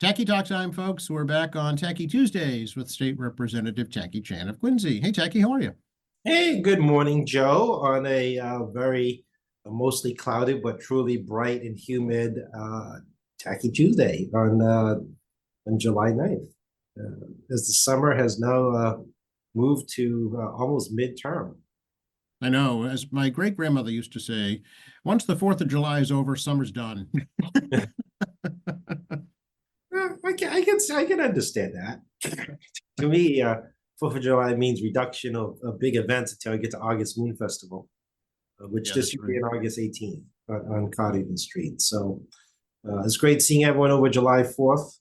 Tacky Talk time, folks. We're back on Tacky Tuesdays with State Representative Tacky Chan of Quincy. Hey, Tacky, how are you? Hey, good morning, Joe, on a very mostly cloudy but truly bright and humid Tacky Tuesday on July 9th. As the summer has now moved to almost midterm. I know, as my great grandmother used to say, once the 4th of July is over, summer's done. I can understand that. To me, 4th of July means reduction of big events until I get to August Moon Festival, which Yeah, this that's year right. be on August 18th on Cottington Street. So it's great seeing everyone over July 4th.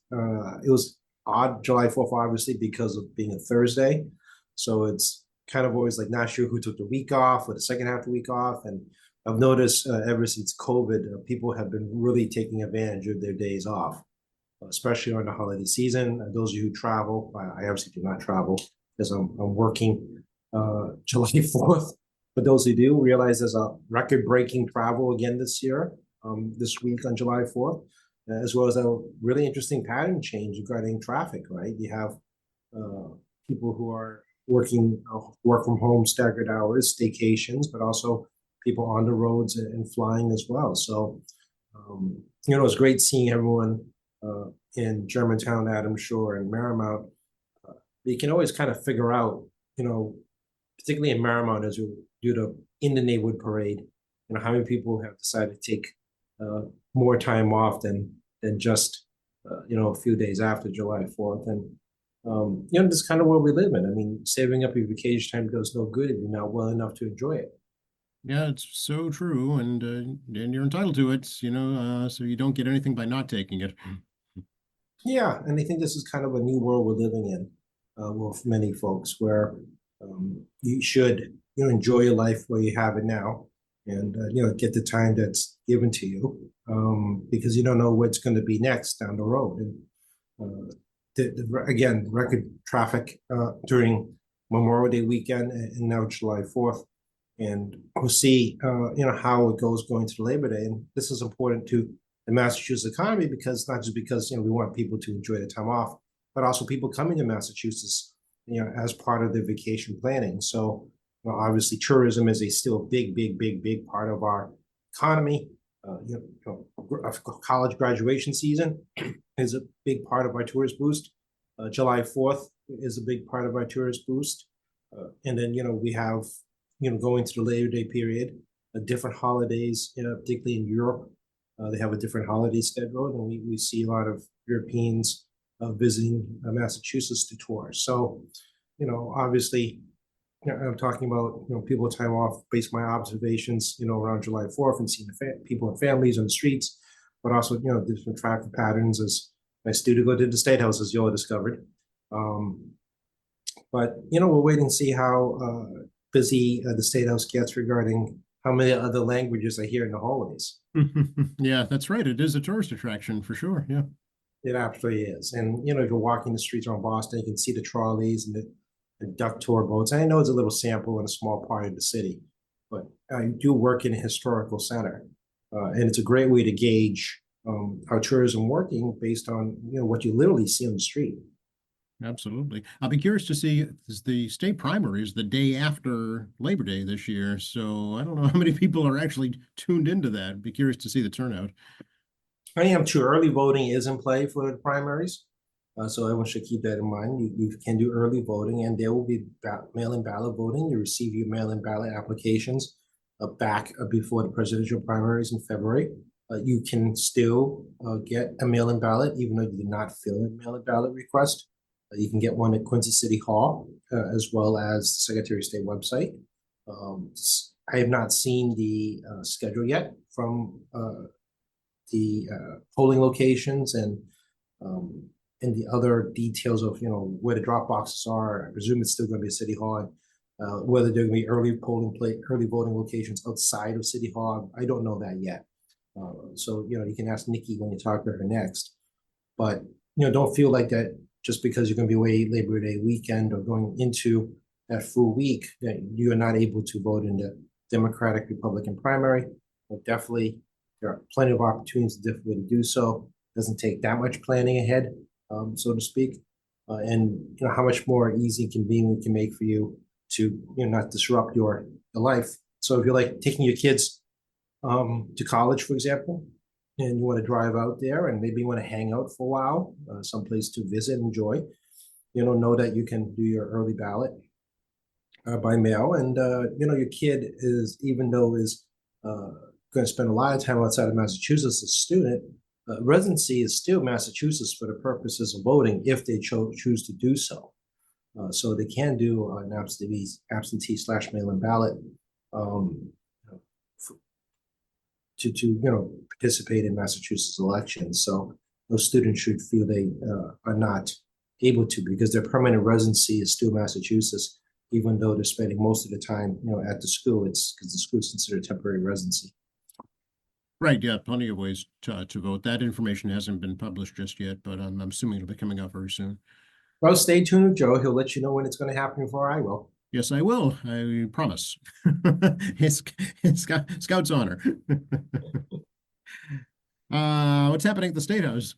It was odd July 4th, obviously, because of being a Thursday. So it's kind of always like not sure who took the week off or the second half of the week off. And I've noticed ever since COVID, people have been really taking advantage of their days off, especially on the holiday season. Those of you who travel, I obviously do not travel because I'm working July 4th. But those who do realize there's a record-breaking travel again this year, this week on July 4th, as well as a really interesting pattern change regarding traffic, right? You have people who are working, work from home, staggered hours, staycations, but also people on the roads and flying as well. So, it's great seeing everyone in Germantown, Adams Shore, and Marymount. You can always kind of figure out, particularly in Marymount, as you do the in the neighborhood parade, how many people have decided to take more time off than just a few days after July 4th. And that's kind of where we live in. I mean, saving up your vacation time does no good if you're not well enough to enjoy it. Yeah, it's so true, and you're entitled to it, so you don't get anything by not taking it. Yeah, and I think this is kind of a new world we're living in, with many folks, where you should enjoy your life where you have it now, and get the time that's given to you, because you don't know what's going to be next down the road. And again, record traffic during Memorial Day weekend and now July 4th, and we'll see how it goes going to Labor Day. And this is important to the Massachusetts economy because not just because we want people to enjoy the time off, but also people coming to Massachusetts as part of their vacation planning. So obviously tourism is a still big, big, big, big part of our economy. College graduation season is a big part of our tourist boost. July 4th is a big part of our tourist boost. And then, we have, going to the Labor Day period, different holidays, particularly in Europe. They have a different holiday schedule, and we see a lot of Europeans visiting Massachusetts to tour. So, obviously, I'm talking about people with time off based on my observations, around July 4th and seeing people and families on the streets, but also different traffic patterns as my student go to the State House, as you all discovered. But we're waiting to see how busy the State House gets regarding how many other languages I hear in the hallways. Yeah, that's right. It is a tourist attraction for sure. Yeah. It absolutely is. And, if you're walking the streets around Boston, you can see the trolleys and the duck tour boats. And I know it's a little sample in a small part of the city, but I do work in a historical center. And it's a great way to gauge how tourism working based on, what you literally see on the street. Absolutely. I'll be curious to see the state primary is the day after Labor Day this year. So I don't know how many people are actually tuned into that. Be curious to see the turnout. I am too. Early voting is in play for the primaries. So everyone should keep that in mind. You can do early voting, and there will be mail-in ballot voting. You receive your mail-in ballot applications back before the presidential primaries in February. You can still get a mail-in ballot, even though you did not fill a mail-in ballot request. You can get one at Quincy City Hall, as well as the Secretary of State website. I have not seen the schedule yet from the polling locations and the other details of where the drop boxes are. I presume it's still going to be a City Hall. Whether there are going to be early voting locations outside of City Hall, I don't know that yet. So you can ask Nikki when you talk to her next. But don't feel like that just because you're going to be away Labor Day weekend or going into that full week that you are not able to vote in the Democratic Republican primary. But definitely there are plenty of opportunities to do so. doesn't take that much planning ahead, so to speak. And you know how much more easy and convenient we can make for you to not disrupt your life. So if you're like taking your kids to college, for example, and you want to drive out there and maybe you want to hang out for a while, someplace to visit and enjoy, know that you can do your early ballot by mail. And your kid is, even though is going to spend a lot of time outside of Massachusetts as a student, residency is still Massachusetts for the purposes of voting if they choose to do so. So they can do an absentee/mail-in ballot to participate in Massachusetts elections. So those students should feel they are not able to, because their permanent residency is still Massachusetts, even though they're spending most of the time at the school. It's because the school is considered temporary residency. Right, yeah, plenty of ways to vote. That information hasn't been published just yet, but I'm assuming it'll be coming out very soon. Well, stay tuned with Joe. He'll let you know when it's going to happen before I will. Yes, I will. I promise. It's Scout's honor. What's happening at the State House?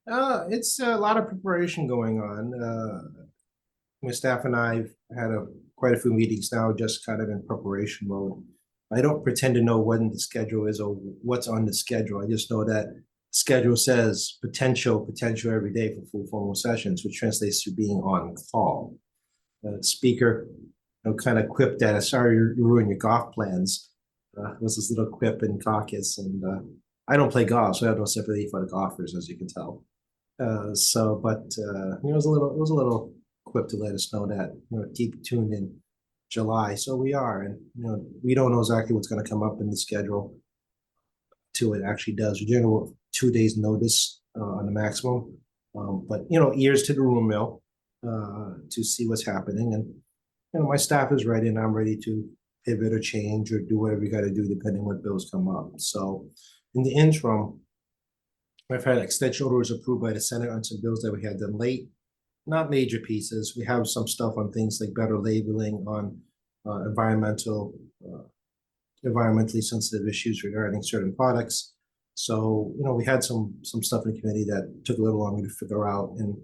It's a lot of preparation going on. My staff and I have had quite a few meetings now, just kind of in preparation mode. I don't pretend to know when the schedule is or what's on the schedule. I just know that schedule says potential every day for full formal sessions, which translates to being on call. Speaker kind of quipped that, sorry, you ruined your golf plans. Was this little quip in caucus, and I don't play golf, so I have no sympathy for the golfers, as you can tell. It was a little quip to let us know that keep tuned in July. So we are, and we don't know exactly what's going to come up in the schedule till it actually does. We generally 2 days notice on the maximum, but ears to the rumor mill to see what's happening. And my staff is ready, and I'm ready to pivot or change or do whatever we got to do depending on what bills come up. So in the interim, I've had extension orders approved by the Senate on some bills that we had done late. Not major pieces. We have some stuff on things like better labeling on environmentally sensitive issues regarding certain products. So, we had some stuff in the committee that took a little longer to figure out. And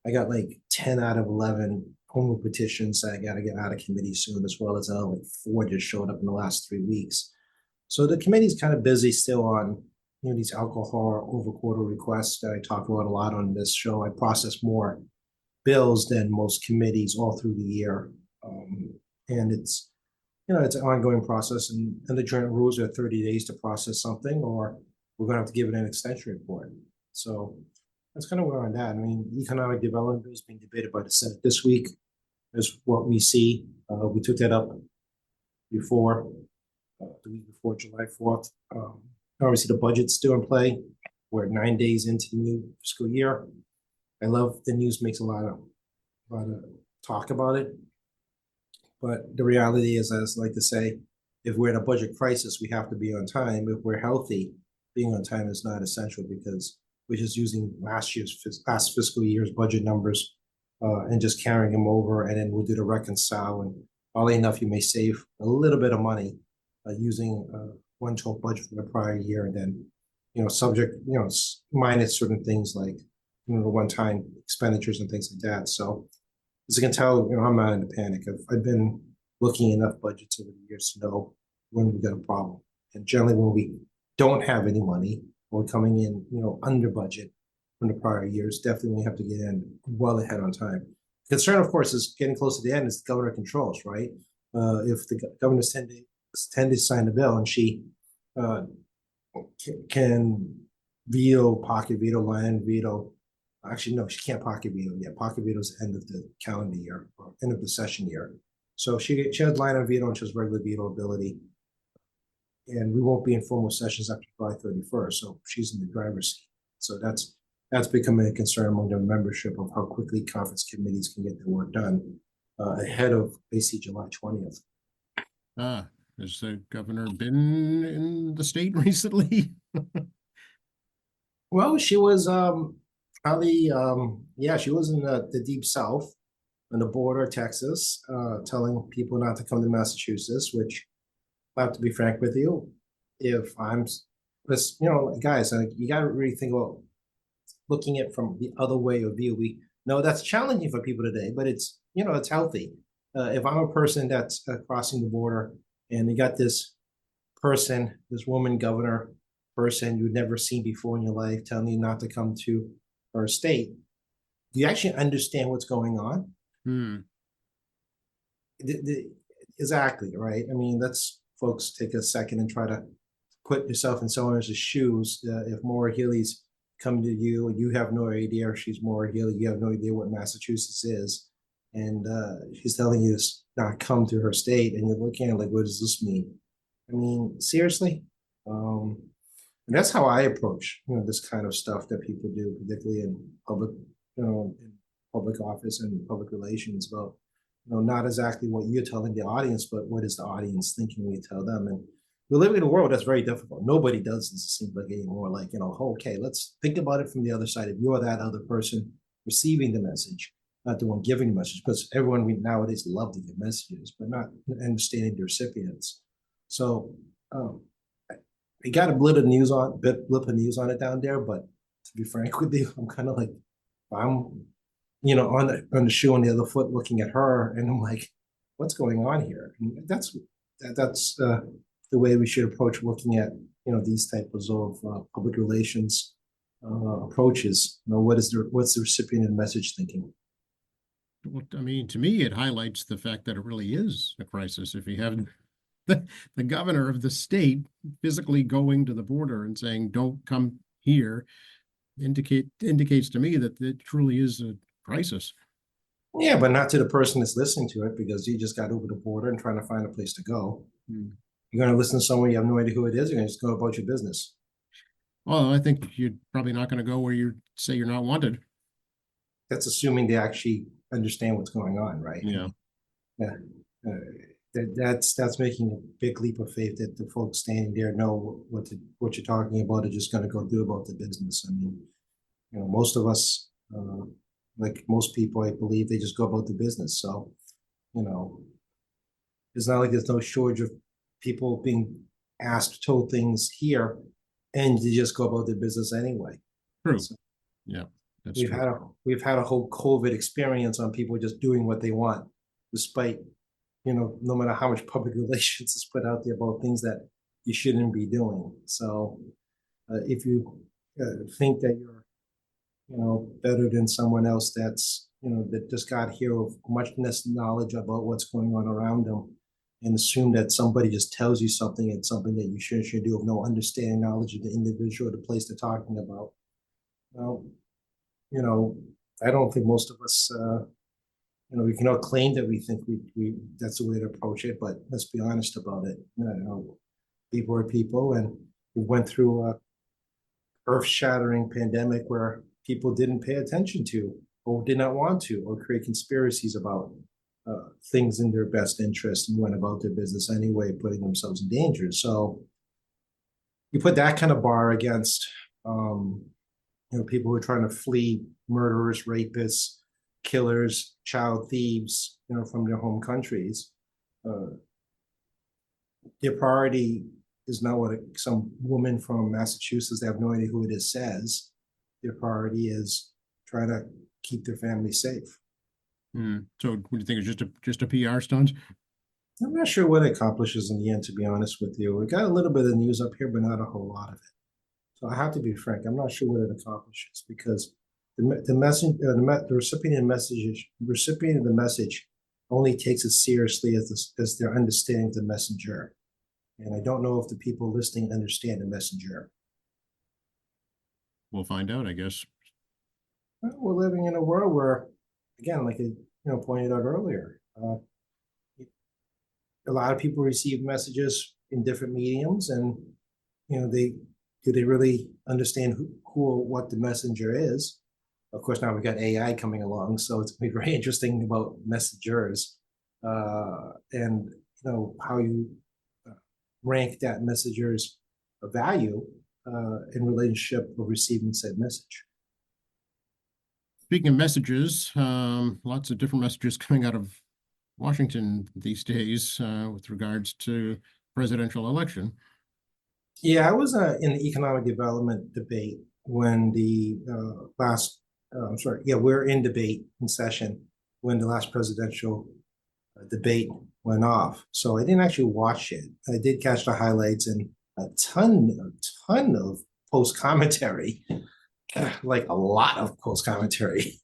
I got like 10 out of 11 home rule petitions that I got to get out of committee soon, as well as like 4 just showed up in the last 3 weeks. So the committee's kind of busy still on these alcohol over-quarter requests that I talk about a lot on this show. I process more bills than most committees all through the year. And it's an ongoing process, and the joint rules are 30 days to process something, or we're going to have to give it an extension report. So that's kind of where I'm at. I mean, economic development bill is being debated by the Senate this week, is what we see. We took that up before, the week before July 4th. Obviously, the budget's still in play. We're 9 days into the new fiscal year. I love the news makes a lot of talk about it. But the reality is, as I like to say, if we're in a budget crisis, we have to be on time. If we're healthy, being on time is not essential, because we're just using last fiscal year's budget numbers and just carrying them over, and then we'll do the reconcile. And oddly enough, you may save a little bit of money using one total budget from the prior year, and then subject minus certain things like the one-time expenditures and things like that. So as you can tell, I'm not in a panic. I've been looking enough budgets over the years to know when we got a problem. And generally when we don't have any money, or coming in, under budget from the prior years, definitely we have to get in well ahead on time. The concern, of course, is getting close to the end is the governor controls, right? If the governor's tend to sign the bill, and she can veto, pocket veto, line veto. Actually, no, she can't pocket veto yet. Pocket veto is the end of the calendar year, or end of the session year. So she has line of veto, and she has regular veto ability. And we won't be in formal sessions after July 31st. So she's in the driver's seat. So that's becoming a concern among the membership of how quickly conference committees can get their work done ahead of basically July 20th. Has the governor been in the state recently? Well, she was probably, she was in the deep south on the border of Texas, telling people not to come to Massachusetts, which I have to be frank with you. If I'm, guys, you got to really think about looking at from the other way of view. We know that's challenging for people today, but it's, it's healthy. If I'm a person that's crossing the border and you got this person, this woman governor person you'd never seen before in your life telling you not to come to her state, do you actually understand what's going on? Hmm. Exactly, right? I mean, let's folks take a second and try to put yourself in someone else's shoes. If Maura Healey's come to you and you have no idea if she's Maura Healey, you have no idea what Massachusetts is, and she's telling you to not come to her state, and you're looking at it like, what does this mean? I mean, seriously? And that's how I approach, this kind of stuff that people do, particularly in public, in public office and public relations about, not exactly what you're telling the audience, but what is the audience thinking when you tell them. And we're living in a world that's very difficult. Nobody does this, it seems like, anymore. Like, okay, let's think about it from the other side. If you're that other person receiving the message, not the one giving the message, because everyone nowadays love to give messages, but not understanding the recipients. So we got a blip of news on it down there, but to be frank with you, I'm kind of like, I'm on the shoe on the other foot looking at her, and I'm like, what's going on here? And that's the way we should approach looking at these types of public relations approaches. What's the recipient and message thinking? Well, I mean, to me, it highlights the fact that it really is a crisis. If you have the governor of the state physically going to the border and saying, "Don't come here," indicates to me that it truly is a crisis. Yeah, but not to the person that's listening to it, because you just got over the border and trying to find a place to go. You're going to listen to someone you have no idea who it is. You're going to just go about your business. Well, I think you're probably not going to go where you say you're not wanted. That's assuming they actually understand what's going on, right? Yeah. Yeah. That's making a big leap of faith that the folks standing there know what you're talking about are just going to go do about the business. I mean, most of us, like most people, I believe, they just go about the business. So, it's not like there's no shortage of people being asked, told things here, and you just go about their business anyway. True. So yeah, that's we've true. we've had a whole COVID experience on people just doing what they want, despite no matter how much public relations is put out there about things that you shouldn't be doing. So if you think that you're better than someone else that's that just got here with much less knowledge about what's going on around them, and assume that somebody just tells you something and something that you should do with no understanding, knowledge of the individual or the place they're talking about. Well, I don't think most of us we can all claim that we think we that's the way to approach it, but let's be honest about it. People are people, and we went through a earth-shattering pandemic where people didn't pay attention to, or did not want to, or create conspiracies about things in their best interest, and went about their business anyway, putting themselves in danger. So you put that kind of bar against people who are trying to flee murderers, rapists, killers, child thieves, from their home countries. Their priority is not what some woman from Massachusetts, they have no idea who it is, says. Their priority is try to keep their family safe. So what do you think? Is just a PR stunt? I'm not sure what it accomplishes in the end, to be honest with you. We got a little bit of news up here, but not a whole lot of it. So I have to be frank. I'm not sure what it accomplishes, because the message, the recipient of the message only takes it seriously as their understanding of the messenger. And I don't know if the people listening understand the messenger. We'll find out, I guess. Well, we're living in a world where, again, like I pointed out earlier, a lot of people receive messages in different mediums, and do they really understand who or what the messenger is? Of course, now we've got AI coming along, so it's going to be very interesting about messengers, and how you rank that messenger's value in relationship of receiving said message. Speaking of messages, lots of different messages coming out of Washington these days with regards to presidential election. Yeah, I was in the economic development debate when the I'm sorry, yeah, we're in debate in session when the last presidential debate went off. So I didn't actually watch it. I did catch the highlights and a ton of post commentary, like a lot of post commentary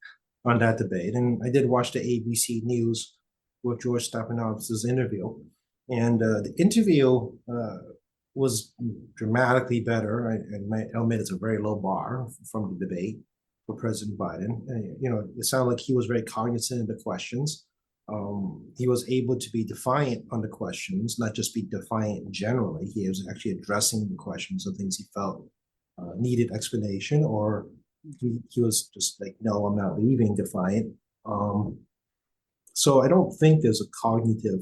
on that debate. And I did watch the ABC News with George Stephanopoulos' interview. And the interview was dramatically better. I'll admit it's a very low bar from the debate for President Biden. It sounded like he was very cognizant of the questions. He was able to be defiant on the questions, not just be defiant generally. He was actually addressing the questions of things he felt needed explanation, or he was just like, no, I'm not leaving, defiant. So I don't think there's a cognitive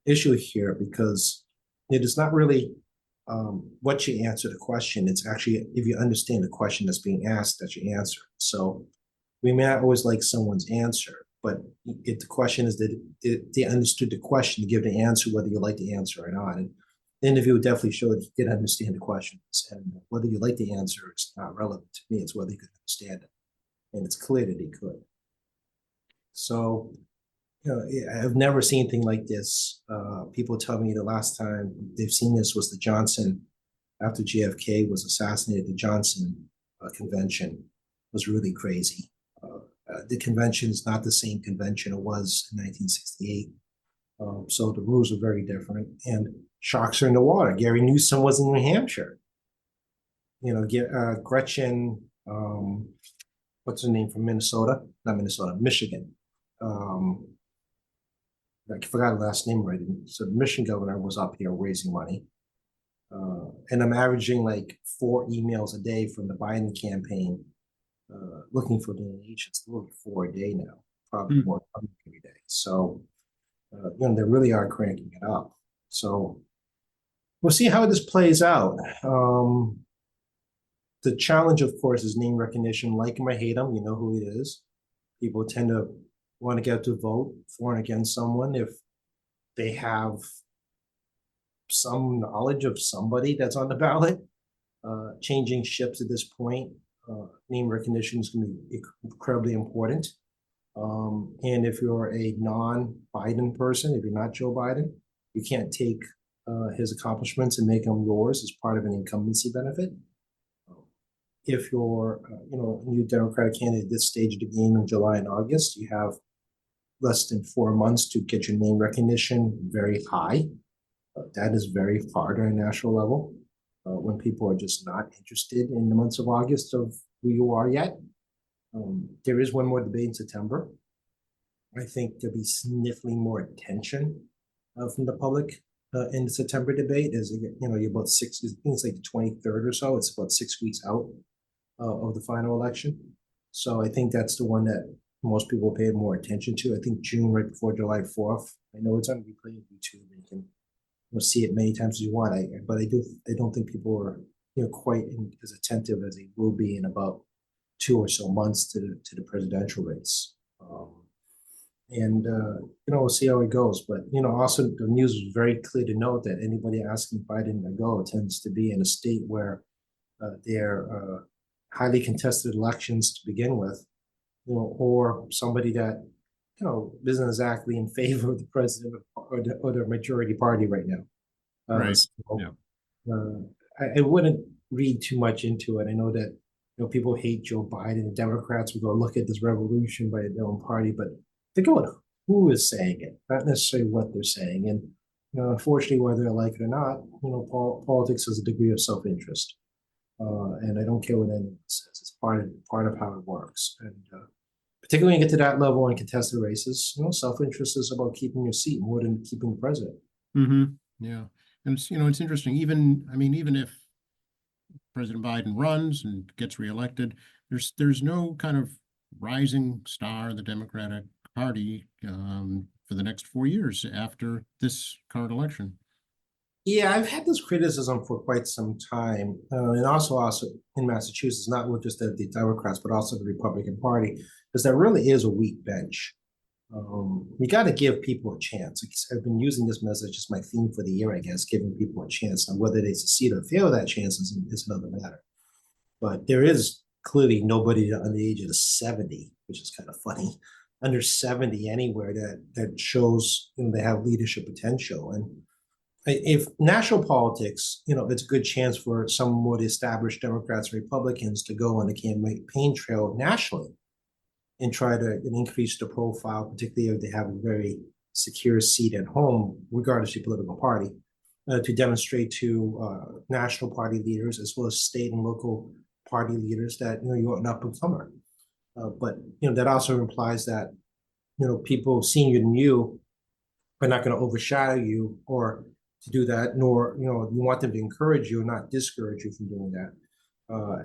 issue here, because it is not really what you answer the question. It's actually if you understand the question that's being asked that you answer. So we may not always like someone's answer, but if the question is that they understood the question to give the answer, whether you like the answer or not. And the interview definitely showed he did understand the questions, and whether you like the answer is not relevant to me. It's whether you could understand it, and it's clear that he could. So I've never seen anything like this. People tell me the last time they've seen this was the Johnson, after JFK was assassinated, the Johnson convention was really crazy. The convention is not the same convention it was in 1968. So the rules are very different, and sharks are in the water. Gary Newsom was in New Hampshire. Gretchen, what's her name from Minnesota? Not Minnesota, Michigan. I forgot her last name right. So the Michigan governor was up here raising money. And I'm averaging like 4 emails a day from the Biden campaign looking for donations. A little 4 a day now, probably more every day. So, they really are cranking it up. So we'll see how this plays out. The challenge, of course, is name recognition. Like him or hate him, you know who it is. People tend to want to get to vote for and against someone if they have some knowledge of somebody that's on the ballot. Changing ships at this point, name recognition is going to be incredibly important. And if you're a non-Biden person, if you're not Joe Biden, you can't take his accomplishments and make them yours as part of an incumbency benefit. If you're, a new Democratic candidate at this stage of the game in July and August, you have less than 4 months to get your name recognition very high. That is very hard on a national level when people are just not interested in the months of August of who you are yet. There is one more debate in September. I think there'll be significantly more attention from the public in the September debate. As you're about 6, I think it's like the 23rd or so. It's about 6 weeks out of the final election. So I think that's the one that most people pay more attention to. I think June, right before July 4th. I know it's on replay on YouTube. You can see it many times as you want. But I don't think people are quite as attentive as they will be in about 2 or so months to the presidential race. We'll see how it goes. But also the news was very clear to note that anybody asking Biden to go tends to be in a state where they're highly contested elections to begin with, or somebody that isn't exactly in favor of the president or the majority party right now. Right. So, I wouldn't read too much into it. I know that people hate Joe Biden, and Democrats will go look at this revolution by their own party, but think about who is saying it, not necessarily what they're saying. And unfortunately, whether they like it or not, politics has a degree of self-interest, and I don't care what anyone says. It's part of how it works, and particularly when you get to that level in contested races, self-interest is about keeping your seat more than keeping the president. Yeah, and it's interesting. Even if President Biden runs and gets reelected, there's no kind of rising star in the Democratic Party for the next 4 years after this current election. Yeah, I've had this criticism for quite some time, and also in Massachusetts, not just the Democrats, but also the Republican Party, because there really is a weak bench. You got to give people a chance. I've been using this message as my theme for the year, I guess, giving people a chance. And whether they succeed or fail that chance is another matter. But there is clearly nobody under the age of 70, which is kind of funny, under 70 anywhere that shows, they have leadership potential. And if national politics, it's a good chance for some more established Democrats and Republicans to go on the campaign trail nationally and try to increase the profile, particularly if they have a very secure seat at home, regardless of political party, to demonstrate to national party leaders as well as state and local party leaders that you're an up and comer. But that also implies that people senior than you are not going to overshadow you or to do that, nor you want them to encourage you, not discourage you from doing that.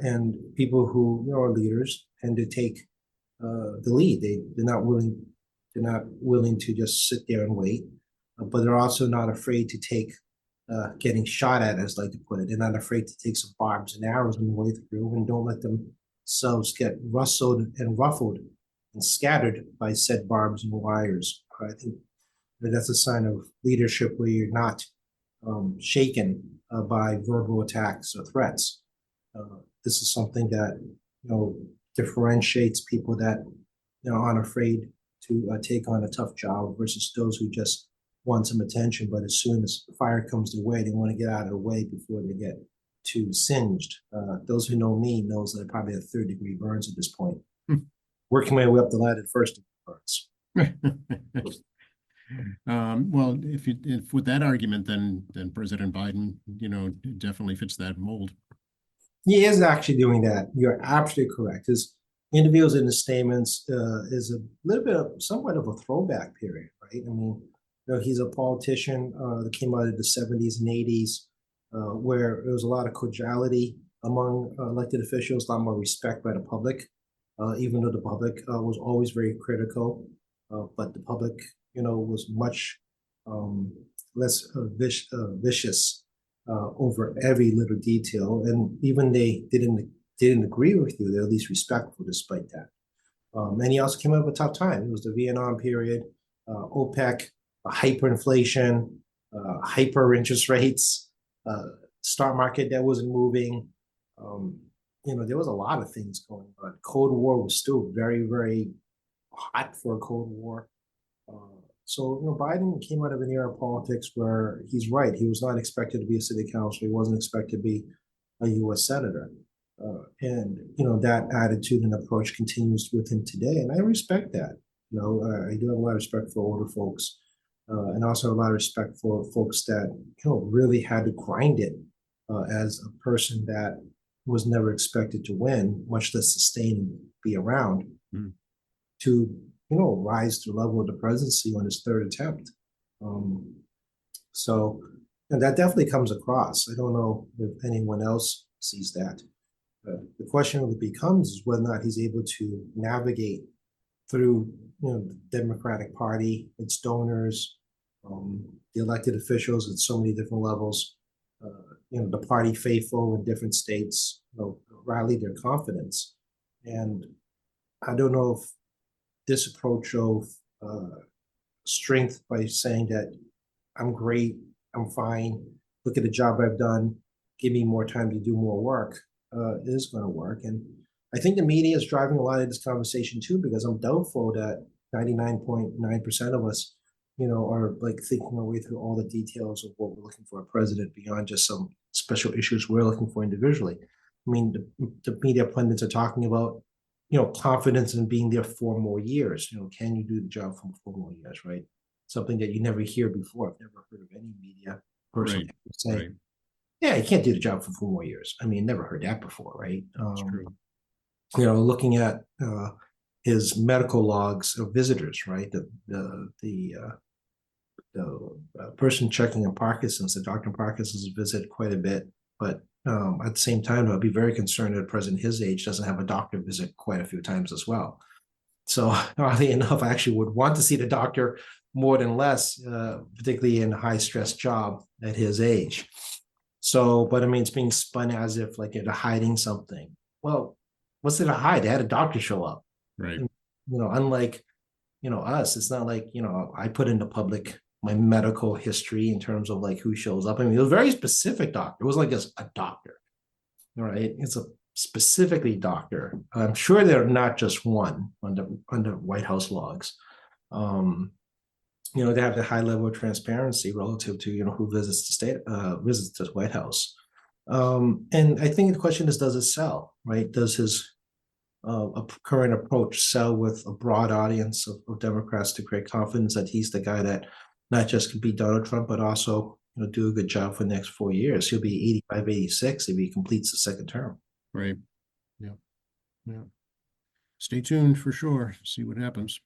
And people who are leaders tend to take the lead. They're not willing to just sit there and wait, but they're also not afraid to take getting shot at, as I like to put it. They're not afraid to take some barbs and arrows on the way through, and don't let themselves get rustled and ruffled and scattered by said barbs and wires. I think that's a sign of leadership where you're not shaken by verbal attacks or threats. This is something that differentiates people that aren't afraid to take on a tough job versus those who just want some attention, but as soon as the fire comes their way, they want to get out of the way before they get too singed. Those who know me knows that I probably have 3rd-degree burns at this point. Working my way up the ladder, first burns. Well, if with that argument, then President Biden, definitely fits that mold. He is actually doing that. You're absolutely correct. His interviews and his statements is a little bit of somewhat of a throwback period, right? I mean, he's a politician that came out of the 70s and 80s, where there was a lot of cordiality among elected officials, a lot more respect by the public, even though the public was always very critical. But the public, was much less vicious over every little detail. And even they didn't agree with you, they're at least respectful despite that. And he also came out of a tough time. It was the Vietnam period, OPEC, hyperinflation, hyper interest rates, stock market that wasn't moving. There was a lot of things going on. Cold War was still very, very hot for a Cold War. So Biden came out of an era of politics where he's right. He was not expected to be a city councilor. He wasn't expected to be a U.S. senator. And that attitude and approach continues with him today. And I respect that. I do have a lot of respect for older folks. And also a lot of respect for folks that really had to grind it as a person that was never expected to win, much less sustain and be around, to rise to the level of the presidency on his 3rd attempt. So, and that definitely comes across. I don't know if anyone else sees that. The question really becomes is whether or not he's able to navigate through the Democratic Party, its donors, the elected officials at so many different levels, the party faithful in different states, rally their confidence. And I don't know if this approach of strength by saying that I'm great, I'm fine, look at the job I've done, give me more time to do more work, is going to work. And I think the media is driving a lot of this conversation too, because I'm doubtful that 99.9% of us, are like thinking our way through all the details of what we're looking for a president beyond just some special issues we're looking for individually. I mean, the media pundits are talking about, confidence in being there 4 more years. Can you do the job for 4 more years, right? Something that you never hear before. I've never heard of any media person saying, yeah, you can't do the job for 4 more years. I mean, never heard that before, right? Looking at his medical logs of visitors, right? The person checking on Parkinson's, the Dr. Parkinson's visit quite a bit, but at the same time, I'd be very concerned that a president his age doesn't have a doctor visit quite a few times as well. So oddly enough, I actually would want to see the doctor more than less, particularly in a high stress job at his age. So, but I mean, it's being spun as if like they're hiding something. Well, what's there to hide? They had a doctor show up. Right. And, unlike, us, it's not like, I put into public my medical history in terms of like who shows up. I mean, it was a very specific doctor. It was like a doctor, all right? It's a specifically doctor. I'm sure they're not just one under White House logs. They have the high level of transparency relative to who visits the state, visits the White House. And I think the question is, does it sell, right? Does his current approach sell with a broad audience of Democrats to create confidence that he's the guy that not just can beat Donald Trump, but also do a good job for the next 4 years? He'll be 85, 86 if he completes the second term. Right. Yeah. Yeah. Stay tuned for sure. See what happens.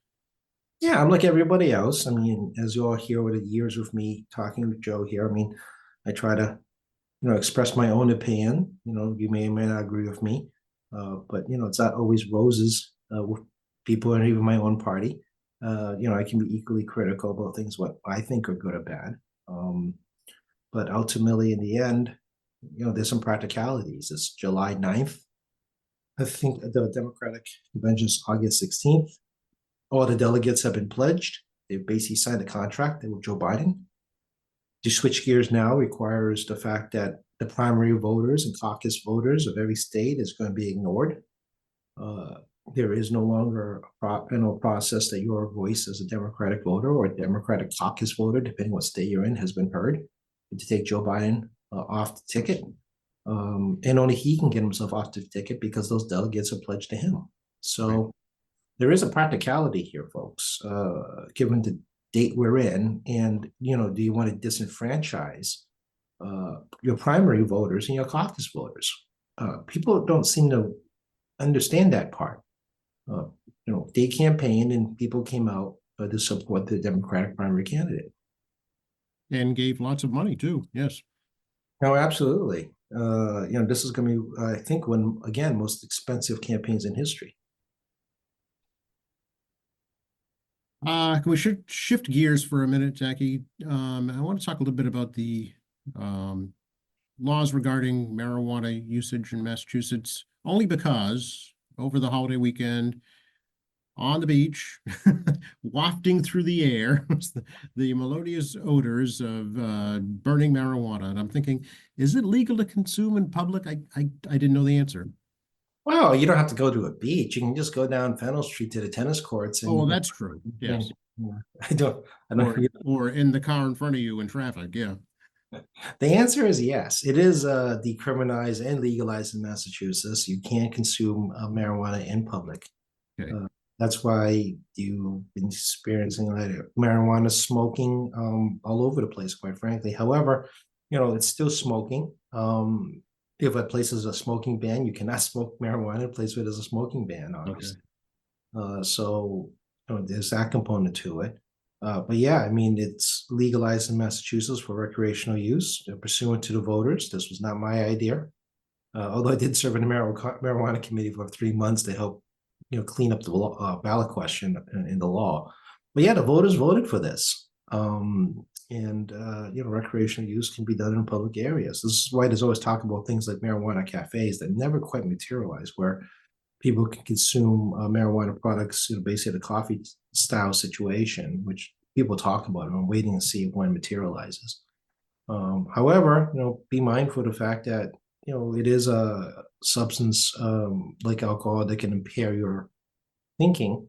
Yeah, I'm like everybody else. I mean, as you all hear over the years with me talking with Joe here, I mean, I try to, express my own opinion. You may or may not agree with me, but it's not always roses with people and even my own party. I can be equally critical about things what I think are good or bad. But ultimately, in the end, there's some practicalities. It's July 9th. I think the Democratic convention is August 16th. All the delegates have been pledged. They've basically signed a contract with Joe Biden. To switch gears now requires the fact that the primary voters and caucus voters of every state is going to be ignored. There is no longer a process that your voice as a Democratic voter or a Democratic caucus voter, depending what state you're in, has been heard to take Joe Biden off the ticket. And only he can get himself off the ticket because those delegates are pledged to him. So there is a practicality here, folks, given the date we're in. And, do you want to disenfranchise your primary voters and your caucus voters? People don't seem to understand that part. They campaigned and people came out to support the Democratic primary candidate. And gave lots of money too. Yes. No, absolutely. This is going to be, I think, one, again, most expensive campaigns in history. We should shift gears for a minute, Jackie. I want to talk a little bit about the laws regarding marijuana usage in Massachusetts, only because over the holiday weekend on the beach, wafting through the air, the melodious odors of burning marijuana. And I'm thinking, is it legal to consume in public? I didn't know the answer. Well, you don't have to go to a beach. You can just go down Fennell Street to the tennis courts. And, Oh, well, that's true. Yes. I don't. Or in the car in front of you in traffic. Yeah. The answer is yes. It is decriminalized and legalized in Massachusetts. You can consume marijuana in public. Okay. That's why you've been experiencing marijuana smoking all over the place, quite frankly. However, it's still smoking. If a place is a smoking ban, you cannot smoke marijuana in a place where there's a smoking ban, obviously. Okay. So there's that component to it. But yeah, I mean, it's legalized in Massachusetts for recreational use pursuant to the voters. This was not my idea. Although I did serve in the marijuana committee for 3 months to help, clean up the ballot question in the law. But yeah, the voters voted for this. Recreational use can be done in public areas. This is why there's always talk about things like marijuana cafes that never quite materialize, where people can consume marijuana products, basically a coffee style situation, which people talk about. I'm waiting to see when it materializes. However, be mindful of the fact that, it is a substance like alcohol that can impair your thinking.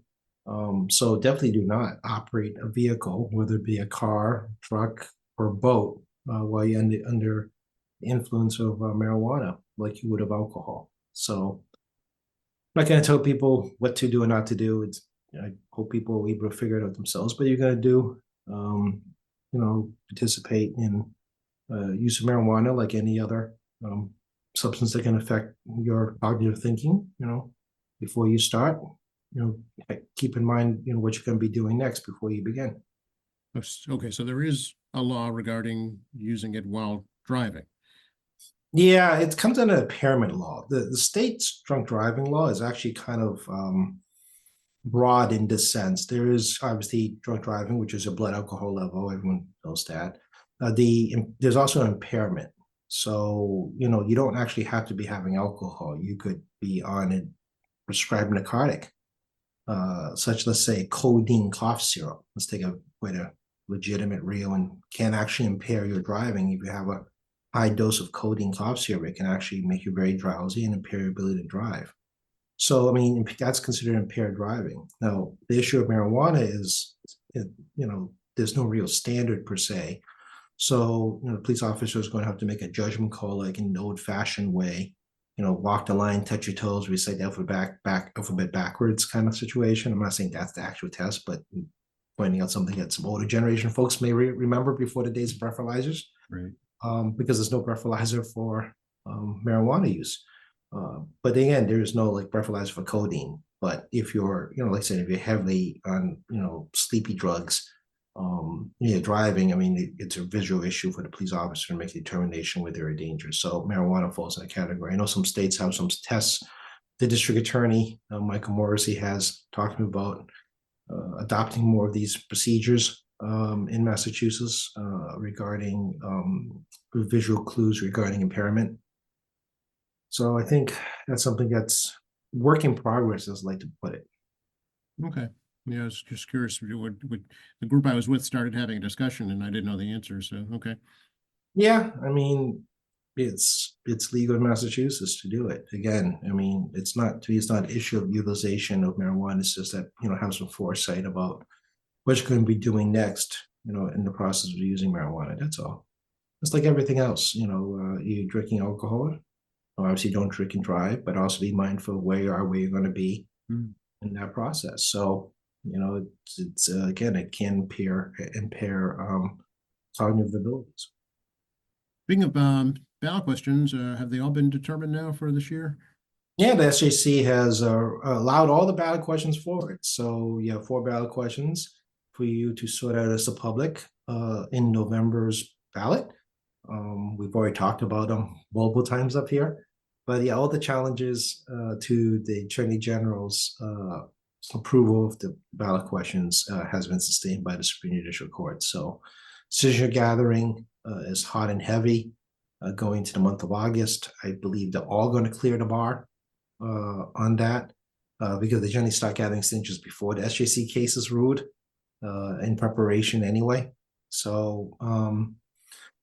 So definitely do not operate a vehicle, whether it be a car, truck, or boat, while you're under the influence of marijuana, like you would of alcohol. So I'm not going to tell people what to do and not to do. I hope people will be able to figure it out themselves. But you're going to do, participate in use of marijuana like any other substance that can affect your cognitive thinking. Before you start, keep in mind, what you're going to be doing next before you begin. Okay, so there is a law regarding using it while driving. Yeah, it comes under impairment law. The state's drunk driving law is actually kind of broad in this sense. There is obviously drunk driving, which is a blood alcohol level. Everyone knows that. There's also impairment. So, you don't actually have to be having alcohol. You could be on a prescribed narcotic, such, let's say, codeine cough syrup. Let's take quite a legitimate, real, and can actually impair your driving if you have a high dose of codeine cough syrup, it can actually make you very drowsy and impair your ability to drive. So, I mean, that's considered impaired driving. Now, the issue of marijuana is, there's no real standard per se. So, the police officer is going to have to make a judgment call, like in the old-fashioned way, walk the line, touch your toes, recite the alphabet backwards kind of situation. I'm not saying that's the actual test, but pointing out something that some older generation folks may remember before the days of breathalyzers. Right. Because there's no breathalyzer for marijuana use. But again, there's no like breathalyzer for codeine. But if you're, like I said, if you're heavily on, sleepy drugs, driving, I mean, it's a visual issue for the police officer to make a determination whether they're a danger. So marijuana falls in that category. I know some states have some tests. The district attorney, Michael Morrissey, has talked to me about adopting more of these procedures in Massachusetts regarding visual clues regarding impairment. So I think that's something that's work in progress, as I like to put it. Okay. Yeah, I was just curious. Would the group I was with started having a discussion, and I didn't know the answer. So okay. Yeah, I mean, it's legal in Massachusetts to do it. Again, I mean, it's not an issue of utilization of marijuana. It's just that have some foresight about what you're going to be doing next. In the process of using marijuana. That's all. It's like everything else. You're drinking alcohol. Obviously, don't drink and drive, but also be mindful of where you are, where you're going to be in that process. So, it's again, it can impair cognitive abilities. Speaking of ballot questions, have they all been determined now for this year? Yeah, the SJC has allowed all the ballot questions forward. So you have 4 ballot questions for you to sort out as the public in November's ballot. We've already talked about them multiple times up here. But yeah, all the challenges to the Attorney General's approval of the ballot questions has been sustained by the Supreme Judicial Court. So signature gathering is hot and heavy going to the month of August. I believe they're all going to clear the bar on that because they generally start gathering signatures before the SJC case is ruled in preparation anyway. So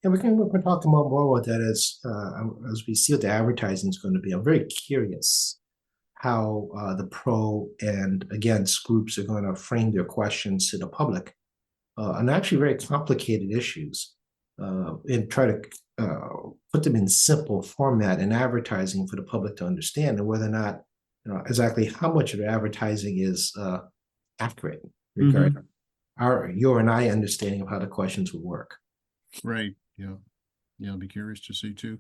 yeah, we can talk about more about that as we see what the advertising is going to be. I'm very curious how the pro and against groups are going to frame their questions to the public on actually very complicated issues and try to put them in simple format and advertising for the public to understand, and whether or not exactly how much of the advertising is accurate regarding your and I understanding of how the questions will work. Right. Yeah. Yeah. I'll be curious to see too.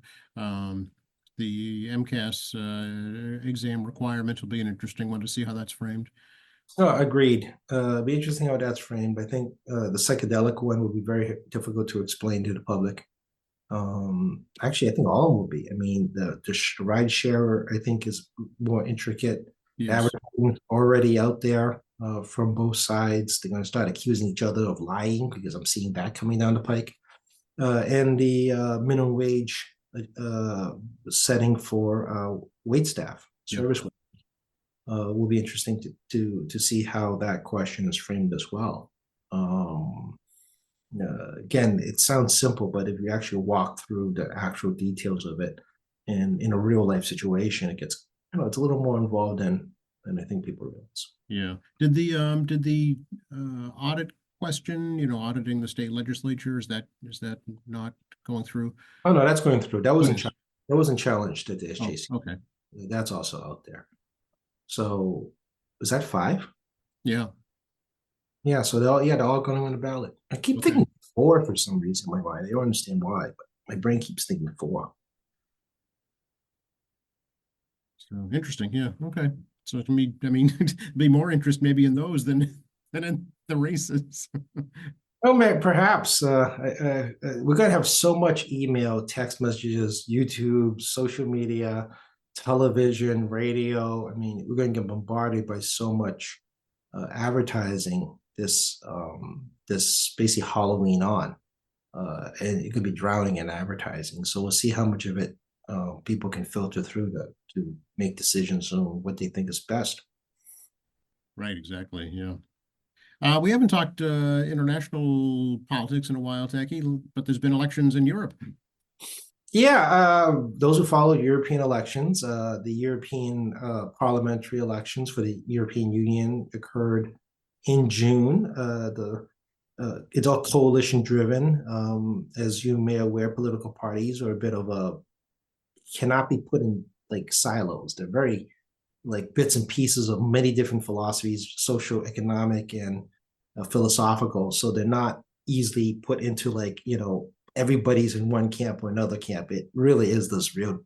The MCAS exam requirement will be an interesting one to see how that's framed. No, agreed. Be interesting how that's framed. I think the psychedelic one will be very difficult to explain to the public. Actually, I think all of them will be. I mean, the ride share, I think, is more intricate. Yes. Advertising already out there from both sides. They're going to start accusing each other of lying because I'm seeing that coming down the pike. And the minimum wage setting for wait staff, service work, will be interesting to see how that question is framed as well. Again, it sounds simple, but if you actually walk through the actual details of it, and in a real life situation, it gets it's a little more involved than I think people realize. Yeah. Did the audit question, auditing the state legislature, is that not going through? Oh no, that's going through. That wasn't challenged at the SJC. Oh, okay. That's also out there. So is that 5? Yeah. Yeah, so they're all going on the ballot. I keep thinking 4 for some reason in my mind. I don't understand why, but my brain keeps thinking 4. So interesting. Yeah. Okay. So to me, I mean, be more interest maybe in those than in the races. Oh man, perhaps we're gonna have so much email, text messages, YouTube, social media, television, radio. I mean, we're gonna get bombarded by so much advertising this basically Halloween on, and it could be drowning in advertising. So we'll see how much of it people can filter through to make decisions on what they think is best. Right. Exactly. Yeah. We haven't talked international politics in a while, Tacky, but there's been elections in Europe. Yeah, those who follow European elections, the European parliamentary elections for the European Union occurred in June. It's all coalition driven. As you may aware, political parties are a bit of a cannot be put in like silos. They're very like bits and pieces of many different philosophies, social, economic, and philosophical. So they're not easily put into like, everybody's in one camp or another camp. It really is this real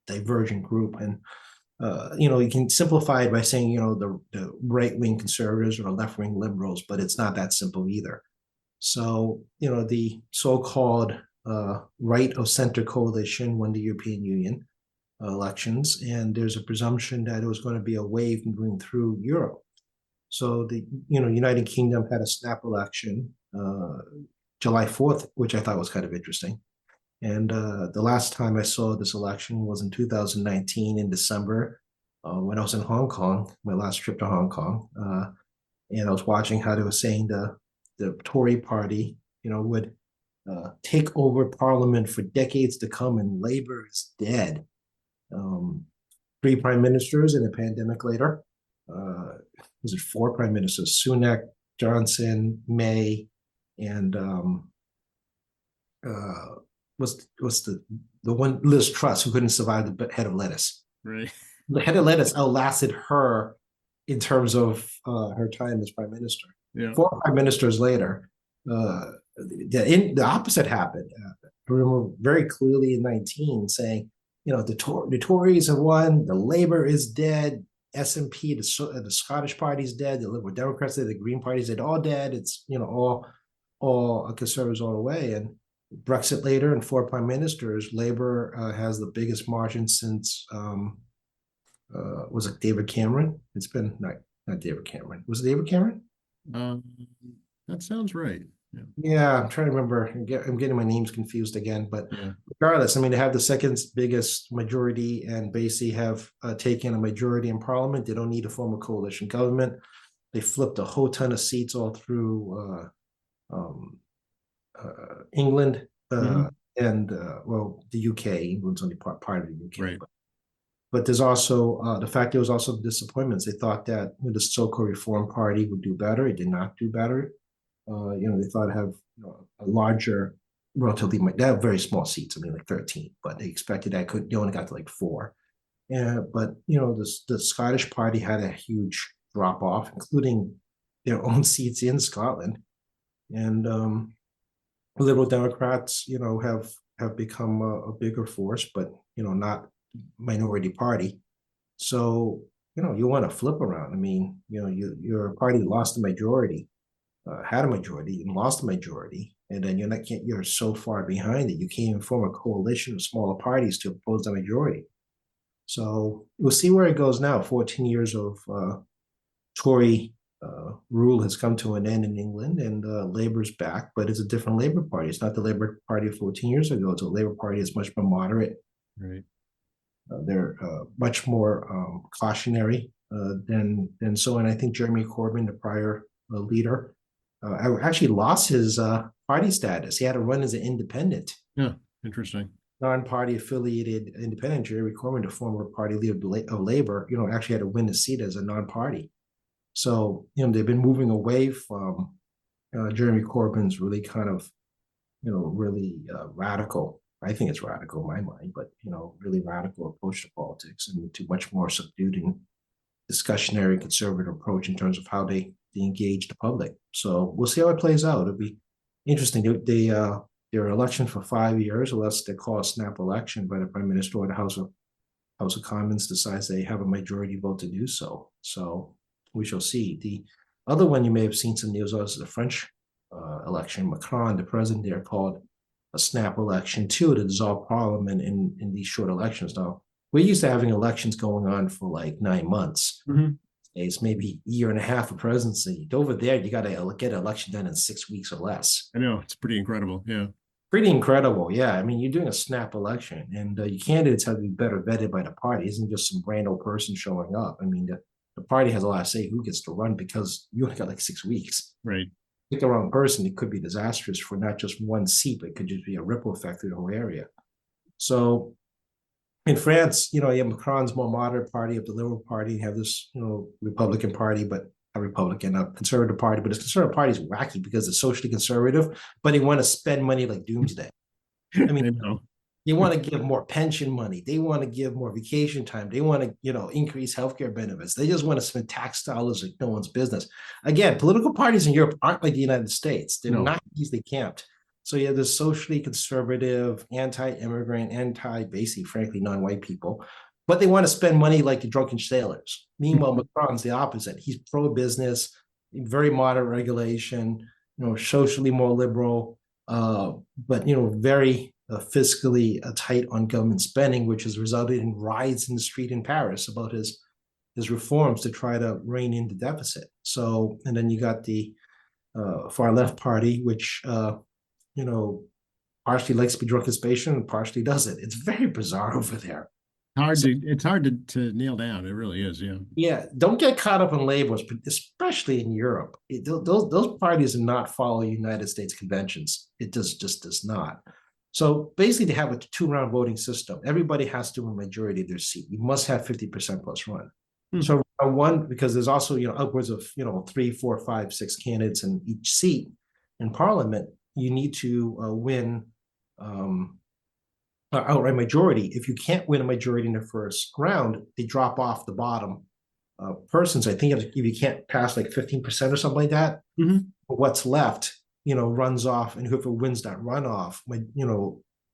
divergent group. And, you can simplify it by saying, the right wing conservatives or left wing liberals, but it's not that simple either. So, the so called right of center coalition won the European Union elections, and there's a presumption that it was going to be a wave moving through Europe. So the United Kingdom had a snap election July 4th, which I thought was kind of interesting. And the last time I saw this election was in 2019 in December when I was in Hong Kong, my last trip to Hong Kong, and I was watching how they were saying the Tory party, would take over Parliament for decades to come, and Labour is dead. Three prime ministers in a pandemic later. Was it four prime ministers? Sunak, Johnson, May, and was the one Liz Truss, who couldn't survive the head of lettuce. Right. The head of lettuce outlasted her in terms of her time as prime minister. Yeah. Four prime ministers later, the opposite happened. I remember very clearly in 19 saying, the Tories have won, the Labour is dead, SNP, the Scottish Party is dead, the Liberal Democrats, the Green Parties, they're all dead. It's all conservatives all the way. And Brexit later and four prime ministers, Labour has the biggest margin since was it David Cameron? It's been not David Cameron. Was it David Cameron? That sounds right. Yeah, I'm trying to remember. I'm getting my names confused again, but Yeah. regardless, I mean, they have the second biggest majority and basically have taken a majority in parliament. They don't need to form a coalition government. They flipped a whole ton of seats all through England and the UK. England's only part of the UK. Right. But there's also the fact there was also disappointments. They thought that the so-called Reform Party would do better. It did not do better. They thought it'd have a larger, relatively, they have very small seats. I mean, like 13, but they expected they only got to like 4. Yeah, but the Scottish Party had a huge drop off, including their own seats in Scotland, and Liberal Democrats, have become a bigger force, but not minority party. So you want to flip around. I mean, your party lost the majority. Had a majority and lost a majority, and then you're so far behind that you can't even form a coalition of smaller parties to oppose the majority. So we'll see where it goes now. 14 years of Tory rule has come to an end in England, and Labour's back, but it's a different Labour Party. It's not the Labour Party of 14 years ago. It's a Labour Party that's much more moderate. Right. They're much more cautionary than so. And I think Jeremy Corbyn, the prior leader, actually lost his party status. He had to run as an independent. Yeah, interesting. Non-party affiliated independent. Jeremy Corbyn, the former party leader of Labour, actually had to win a seat as a non-party. So, they've been moving away from Jeremy Corbyn's really kind of, really radical. I think it's radical in my mind, but, really radical approach to politics and to much more subdued and discussionary conservative approach in terms of how they engage the public. So we'll see how it plays out. It'll be interesting. Their election for 5 years, unless they call a snap election by the prime minister or the House of Commons decides they have a majority vote to do so. So we shall see. The other one you may have seen some news of is the French election. Macron, the president there, called a snap election too to dissolve parliament in these short elections. Now, we're used to having elections going on for like 9 months. It's maybe a year and a half of presidency. Over there, you got to get an election done in 6 weeks or less. I know, it's pretty incredible. Yeah. Pretty incredible. Yeah. I mean, you're doing a snap election, and your candidates have to be better vetted by the party. It isn't just some brand old person showing up. I mean, the party has a lot to say who gets to run because you only got like 6 weeks. Right. Pick the wrong person, it could be disastrous for not just one seat, but it could just be a ripple effect through the whole area. So in France, you have Macron's more moderate party, of the Liberal Party, you have this, Republican Party, but a Republican, a conservative party, but this conservative party is wacky because it's socially conservative, but they want to spend money like doomsday. I mean, I know. they want to give more pension money. They want to give more vacation time. They want to, increase healthcare benefits. They just want to spend tax dollars like no one's business. Again, political parties in Europe aren't like the United States. They're No. not easily camped. So you have this socially conservative, anti-immigrant, basically, frankly, non-white people, but they want to spend money like the drunken sailors. Meanwhile, Macron's the opposite. He's pro-business, very moderate regulation, socially more liberal, but very fiscally tight on government spending, which has resulted in riots in the street in Paris about his reforms to try to rein in the deficit. So, and then you got the far left party, which partially likes to be drunk as patient and partially doesn't. It's very bizarre over there. It's hard to nail down. It really is. Yeah. Yeah, don't get caught up in labels, but especially in Europe, those parties do not follow United States conventions. It just does not. So basically, they have a 2-round voting system. Everybody has to win a majority of their seat. You must have 50% plus one. So round one, because there's also upwards of 3, 4, 5, 6 candidates in each seat in Parliament. You need to win outright majority. If you can't win a majority in the first round, they drop off the bottom persons. I think if you can't pass like 15% or something like that, what's left, runs off, and whoever wins that runoff,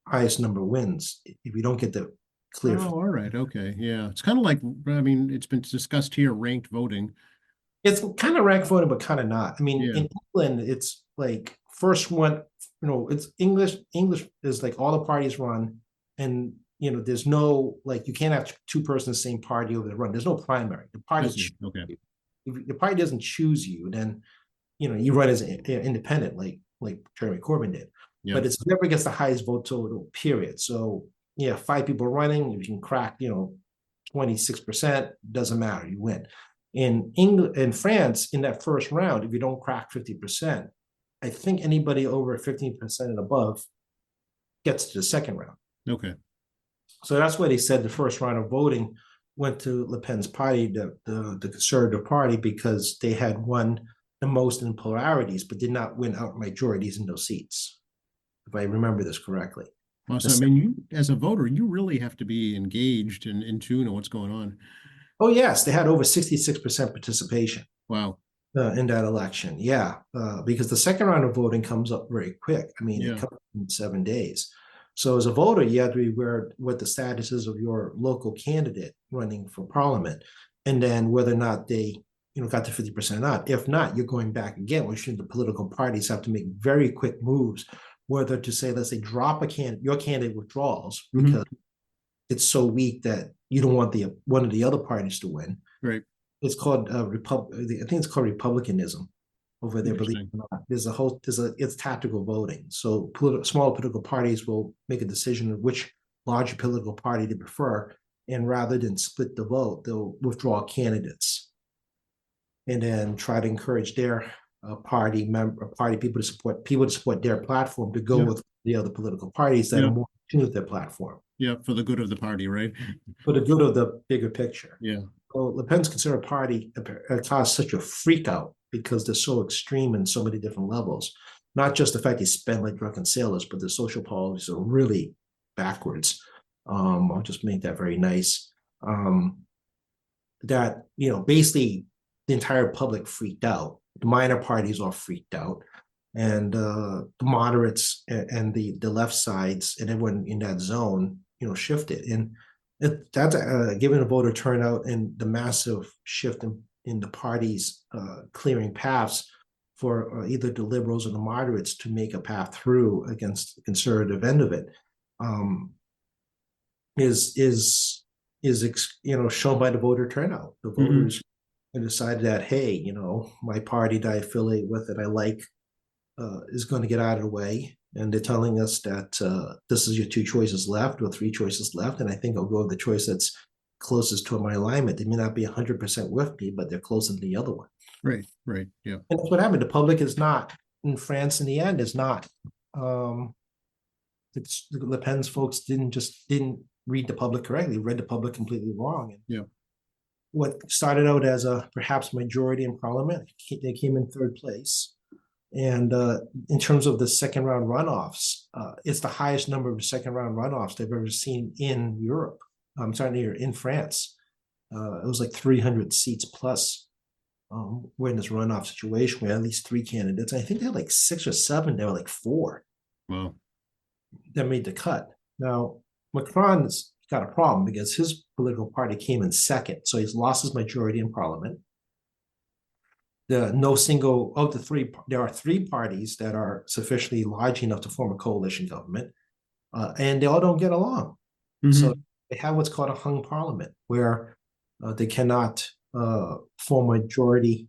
highest number wins. If you don't get the clear. Oh, all right. Okay. Yeah. It's kind of like, I mean, it's been discussed here, ranked voting. It's kind of ranked voting, but kind of not. I mean, Yeah. in England, it's like first one, it's English. English is like all the parties run, and there's no, like, you can't have two persons in the same party over the run. There's no primary. The party, Okay. if the party doesn't choose you, then you run as an independent, like Jeremy Corbyn did. Yeah. But it's whoever gets the highest vote total, period. So yeah, 5 people running, if you can crack 26%, doesn't matter, you win. In England, in France, in that first round, if you don't crack 50%, I think anybody over 15% and above gets to the second round. Okay. So that's why they said the first round of voting went to Le Pen's party, the Conservative Party, because they had won the most in polarities, but did not win out majorities in those seats, if I remember this correctly. Well, so, I mean, you, as a voter, you really have to be engaged and in tune to what's going on. Oh, yes, they had over 66% participation. Wow. In that election. Yeah, because the second round of voting comes up very quick. I mean, it comes in 7 days. So as a voter, you have to be aware what the status is of your local candidate running for parliament, and then whether or not they got to 50% or not. If not, you're going back again, which the political parties have to make very quick moves, whether to say, let's say, drop your candidate withdraws because it's so weak that you don't want one of the other parties to win. Right. It's called I think it's called republicanism over there. Believe it or not, it's tactical voting. So small political parties will make a decision of which larger political party they prefer, and rather than split the vote, they'll withdraw candidates, and then try to encourage their party people to support their platform to go with the other political parties that are more in tune with their platform. Yeah, for the good of the party, right? For the good of the bigger picture. Yeah. Well, Le Pen's Conservative Party caused such a freak out because they're so extreme in so many different levels. Not just the fact they spend like drunken sailors, but the social policies are really backwards. I'll just make that very nice. That, basically the entire public freaked out. The minor parties all freaked out. And the moderates and the left sides and everyone in that zone, shifted. And that's given a voter turnout and the massive shift in the parties clearing paths for either the liberals or the moderates to make a path through against the conservative end of it, is shown by the voter turnout. The voters decided that, hey, my party that I affiliate with that I like is going to get out of the way. And they're telling us that this is your 2 choices left or 3 choices left. And I think I'll go with the choice that's closest to my alignment. They may not be 100% with me, but they're closer to the other one. Right, yeah. And that's what happened. The public is not, in France in the end, is not the Le Pen's folks didn't read the public correctly, read the public completely wrong. And Yeah. what started out as a perhaps majority in parliament, they came in third place. And in terms of the second round runoffs, it's the highest number of second round runoffs they've ever seen in Europe. I'm sorry, in France. It was like 300 seats plus. We're in this runoff situation. We had at least 3 candidates. I think they had like 6 or 7. There were like 4 Well, that made the cut. Now, Macron's got a problem because his political party came in second. So he's lost his majority in parliament. No single of the 3, there are 3 parties that are sufficiently large enough to form a coalition government, and they all don't get along. So they have what's called a hung parliament, where they cannot form a majority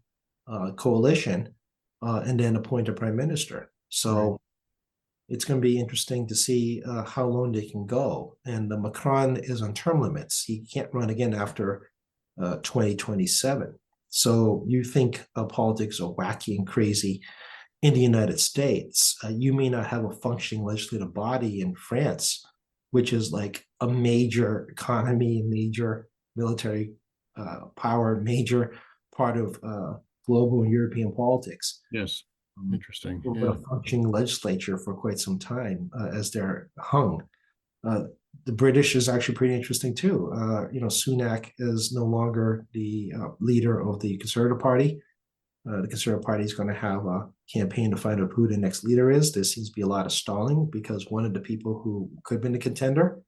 coalition and then appoint a prime minister. So it's going to be interesting to see how long they can go. And Macron is on term limits. He can't run again after 2027. So you think politics are wacky and crazy in the United States. You may not have a functioning legislative body in France, which is like a major economy, major military power, major part of global and European politics. yes. Interesting. With Yeah. a functioning legislature for quite some time as they're hung. The British is actually pretty interesting too. Sunak is no longer the leader of the Conservative Party. The Conservative Party is going to have a campaign to find out who the next leader is. There seems to be a lot of stalling because one of the people who could have been the contender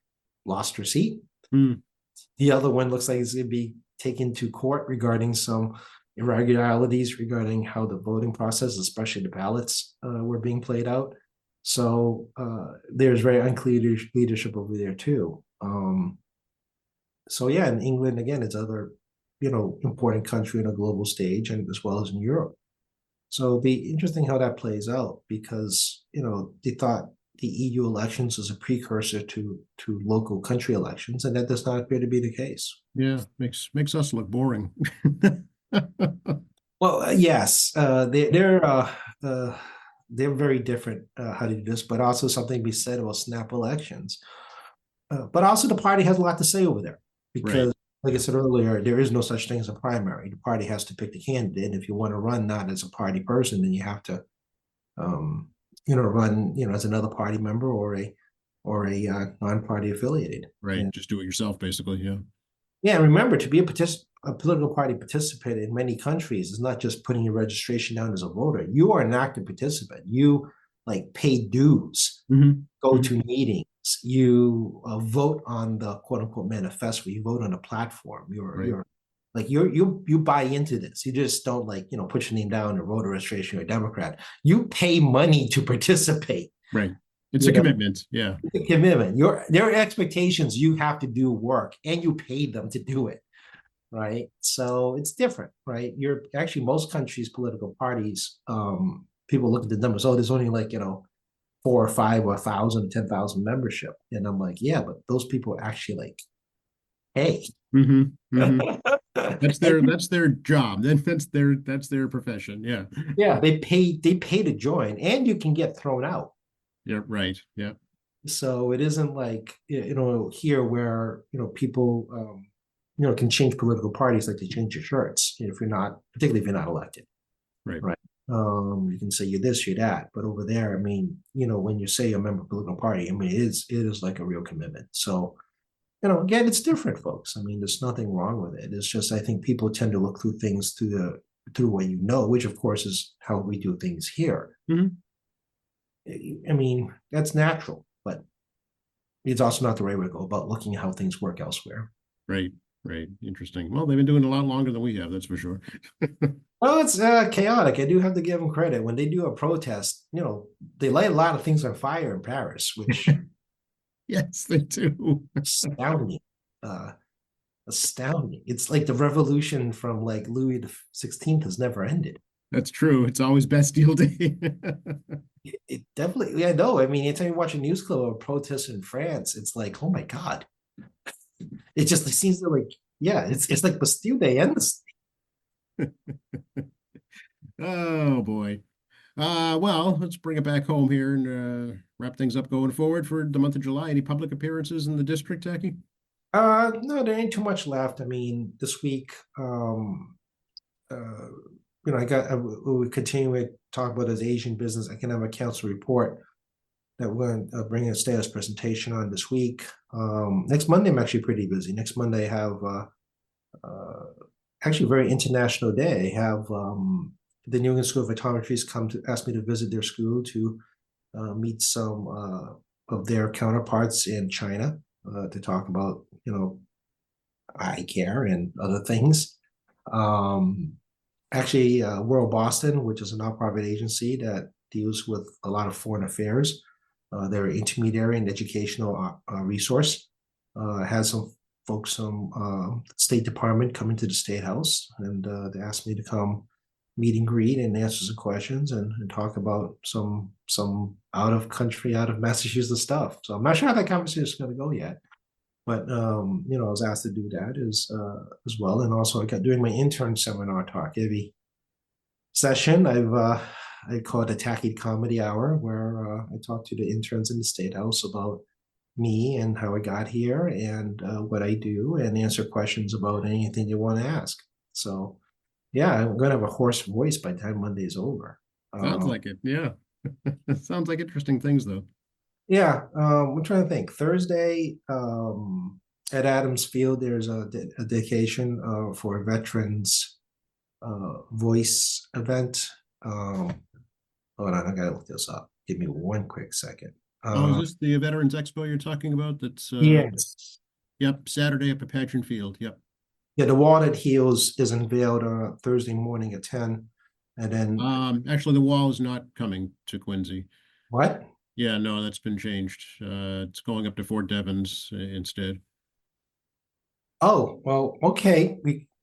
lost her seat. The other one looks like it's going to be taken to court regarding some irregularities regarding how the voting process, especially the ballots, were being played out. So there's very unclear leadership over there too. So yeah, in England again, it's other important country in a global stage, and as well as in Europe. So it'll be interesting how that plays out because they thought the EU elections was a precursor to local country elections, and that does not appear to be the case. Yeah, makes us look boring. Well, yes, they're very different how to do this, but also something to be said about snap elections. But also the party has a lot to say over there because, like I said earlier, there is no such thing as a primary. The party has to pick the candidate. And if you want to run not as a party person, then you have to, run, as another party member or a non-party affiliated. Right, And, just do it yourself, basically. Yeah. Yeah, remember to be a political party participant in many countries is not just putting your registration down as a voter. You are an active participant. You pay dues, go to meetings, you vote on the quote unquote manifesto. You vote on a platform. You buy into this. You just don't put your name down in voter registration. You're a Democrat. You pay money to participate. Right. It's a commitment. Yeah. It's a commitment. There are expectations. You have to do work, and you pay them to do it. Right. So it's different, right? You're actually most countries' political parties, people look at the numbers. Oh, there's only 4 or 5 or 1,000, 10,000 membership. And I'm like, yeah, but those people actually hey. That's their job. Then that's their profession. Yeah. Yeah, they pay to join, and you can get thrown out. Yeah, right. Yeah. So it isn't like here where people can change political parties like they change your shirts particularly if you're not elected. Right. You can say you're this, you're that, but over there, when you say you're a member of a political party, it is like a real commitment. So, again, it's different, folks. There's nothing wrong with it. It's just I think people tend to look through things through the way which of course is how we do things here. That's natural, but it's also not the right way to go about looking at how things work elsewhere. Right. Interesting. Well, they've been doing it a lot longer than we have, that's for sure. Well, it's chaotic. I do have to give them credit. When they do a protest, they light a lot of things on fire in Paris, which yes, they do. astounding. Astounding. It's like the revolution from Louis the 16th has never ended. That's true. It's always Bastille Day. It definitely, yeah, no. Anytime you watch a news clip of a protest in France, it's like, oh my God. It just seems it's like Bastille Day endlessly. Oh boy. Well, let's bring it back home here and wrap things up going forward for the month of July. Any public appearances in the district, Tacky? No, there ain't too much left. I mean, this week, uh, we continue to talk about as Asian business economic council report that we're going to bring a status presentation on this week. Next Monday, I'm actually pretty busy. Next Monday, I have uh, actually a very international day. I have the New England School of Optometry come to ask me to visit their school to meet some of their counterparts in China to talk about, eye care and other things. Actually, World Boston, which is a nonprofit agency that deals with a lot of foreign affairs, they're an intermediary and educational resource. Has some folks from State Department coming to the State House, and they asked me to come meet and greet and answer some questions and talk about some out of country, out of Massachusetts stuff. So I'm not sure how that conversation is going to go yet, but I was asked to do that as well, and also I got doing my intern seminar talk every session. I call it a Tacky Comedy Hour, where I talk to the interns in the State House about me and how I got here and what I do, and answer questions about anything you want to ask. So yeah, I'm gonna have a hoarse voice by the time Monday is over. Sounds like it. Yeah. Sounds like interesting things, though. Yeah, I'm trying to think. Thursday, at Adams Field, there's a dedication for a veterans voice event. Hold on, I gotta look this up. Give me one quick second. Oh, is this the Veterans Expo you're talking about? That's Yes. yep, Saturday up at Pageant Field. Yep. Yeah, the Wall That Heals is unveiled Thursday morning at 10. And then Actually, the wall is not coming to Quincy. what? Yeah, no, that's been changed. It's going up to Fort Devens instead. Oh, well, okay.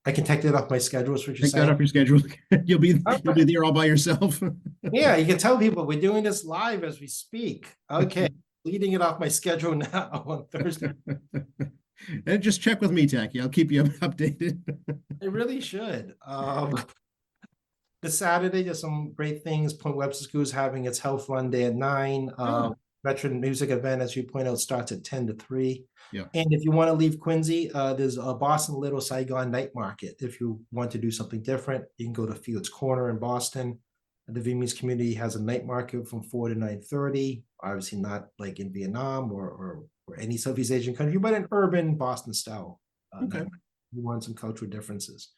I can take that off my schedule, is what you're Take that saying. off your schedule. You'll be Okay. there all by yourself. Yeah, you can tell people we're doing this live as we speak. Okay, leading it off my schedule now on Thursday. And just check with me, Tacky. I'll keep you updated. I really should. This Saturday, there's some great things. Point Webster School is having its Health Run Day at 9. Oh. Veteran music event, as you point out, starts at 10 to 3. Yeah. And if you want to leave Quincy, there's a Boston Little Saigon Night Market. If you want to do something different, you can go to Fields Corner in Boston. The Vietnamese community has a night market from 4 to 9:30. Obviously not like in Vietnam or any Southeast Asian country, but an urban Boston style. Okay. You want some cultural differences.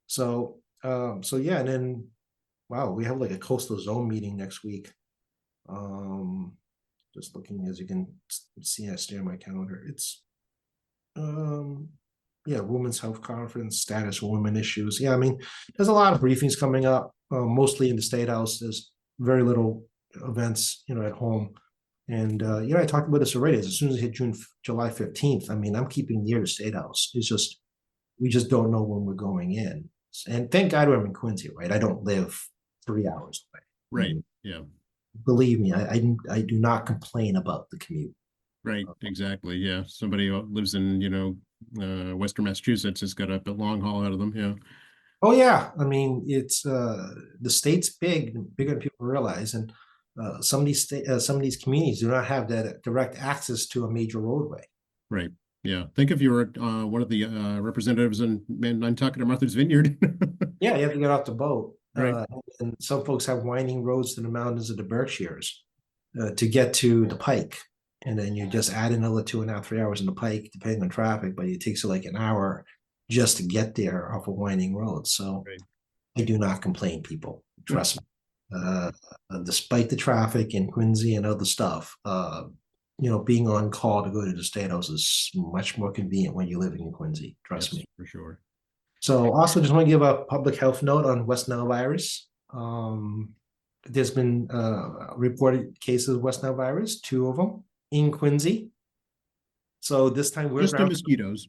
So yeah, and then wow, we have like a coastal zone meeting next week. Just looking, as you can see, I stare at my calendar. It's yeah, Women's Health Conference, status of women issues. Yeah, I mean, there's a lot of briefings coming up, mostly in the State House. There's very little events, at home. And I talked about this already. As soon as it hit July 15th, I mean, I'm keeping near the State House. It's just we just don't know when we're going in. And thank God I'm in Quincy, right? I don't live 3 hours away. Right. Yeah. Believe me, I do not complain about the commute. Right. Exactly. Yeah. Somebody who lives in, Western Massachusetts has got a long haul out of them. Yeah. Oh yeah, I mean it's the state's bigger than people realize, and some of these communities do not have that direct access to a major roadway. Right. Yeah. Think if you were one of the representatives in Nantucket or Martha's Vineyard. Yeah, you have to get off the boat. Right. And some folks have winding roads to the mountains of the Berkshires to get to the Pike. And then you just add another 2.5, 3 hours in the Pike, depending on traffic, but it takes you like an hour just to get there off a winding road. So Right. I do not complain, people. Trust me. Despite the traffic in Quincy and other stuff, being on call to go to the State House is much more convenient when you're living in Quincy. Trust Yes, me. for sure. So also just want to give a public health note on West Nile virus. There's been reported cases of West Nile virus, 2 of them in Quincy. So this time we're Just in mosquitoes.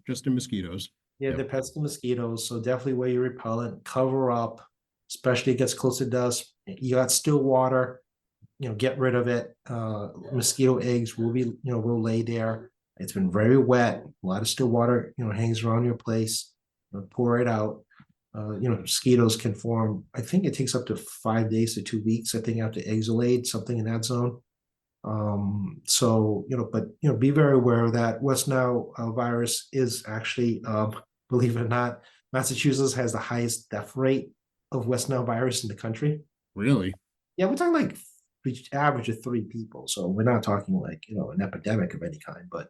Yeah, Yep. they're pesky mosquitoes. So definitely wear your repellent, cover up, especially it gets close to dusk. You got still water, get rid of it. Mosquito eggs will be, will lay there. It's been very wet. A lot of still water, hangs around your place. Pour it out. Mosquitoes can form. I think it takes up to 5 days to 2 weeks. I think after exhalate, something in that zone. But be very aware of that. West Nile virus is actually, believe it or not, Massachusetts has the highest death rate of West Nile virus in the country. Really? Yeah, we're talking like average of 3 people. So we're not talking like, an epidemic of any kind, but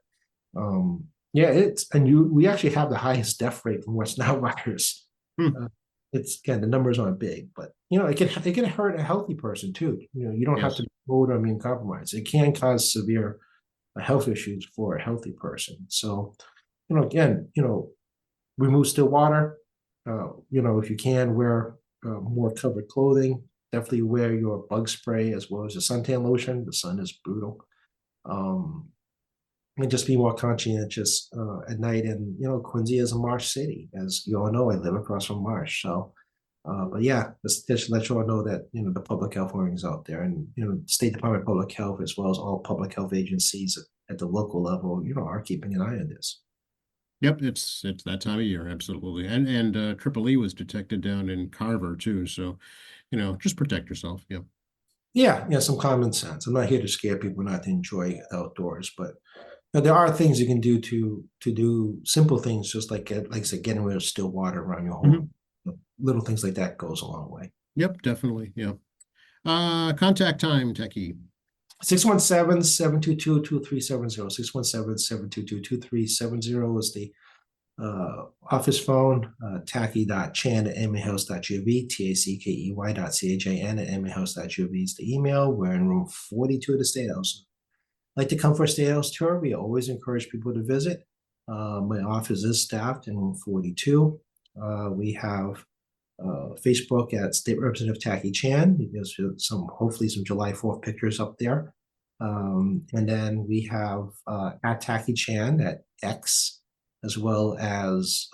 yeah, we actually have the highest death rate from West Nile virus. Hmm. It's again, the numbers aren't big, but it can hurt a healthy person too. You don't have Yes. to be old or immune compromised. It can cause severe health issues for a healthy person. So, again, remove still water. If you can, wear more covered clothing. Definitely wear your bug spray as well as your suntan lotion. The sun is brutal. And just be more conscientious at night. And Quincy is a marsh city, as you all know. I live across from Marsh, so. But yeah, just to let you all know that the public health warnings out there, and State Department of Public Health, as well as all public health agencies at the local level, are keeping an eye on this. Yep, it's that time of year, absolutely. And Triple E was detected down in Carver too, so just protect yourself. Yep. Yeah, some common sense. I'm not here to scare people not to enjoy outdoors, but there are things you can do to do simple things, just like I said, getting rid of still water around your home. Little things like that goes a long way. Yep, definitely. Yeah. Contact time, Techie. 617-722-2370. 617-722-2370 is the office phone. Tackey.chan@emmyhouse.gov, tackey.chan@emmyhouse.gov is the email. We're in room 42 of the State House. Like to come for a State House tour, we always encourage people to visit. My office is staffed in room 42. We have Facebook at State Representative Tackey Chan. There's hopefully some July 4th pictures up there. And then we have at Tackey Chan at X, as well as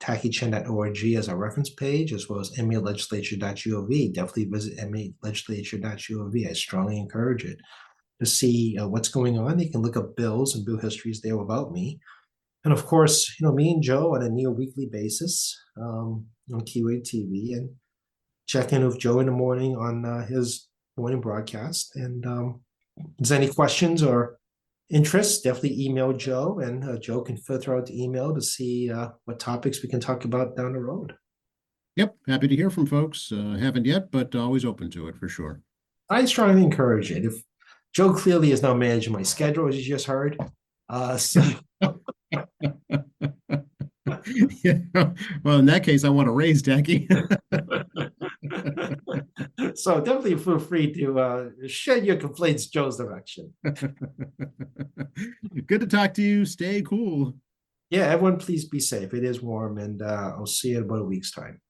tackeychan.org as our reference page, as well as MAlegislature.gov. Definitely visit MAlegislature.gov. I strongly encourage it to see what's going on. You can look up bills and bill histories there about me. And of course, me and Joe on a near weekly basis on Keyway TV, and check in with Joe in the morning on his morning broadcast. And if there's any questions or interests, definitely email Joe, and Joe can filter out the email to see what topics we can talk about down the road. Yep, happy to hear from folks. Haven't yet, but always open to it for sure. I strongly encourage it. If Joe clearly is now managing my schedule, as you just heard. So Yeah. Well, in that case, I want to raise Tackey. So definitely feel free to shed your complaints Joe's direction. Good to talk to you. Stay cool. Yeah, everyone please be safe. It is warm, and I'll see you in about a week's time.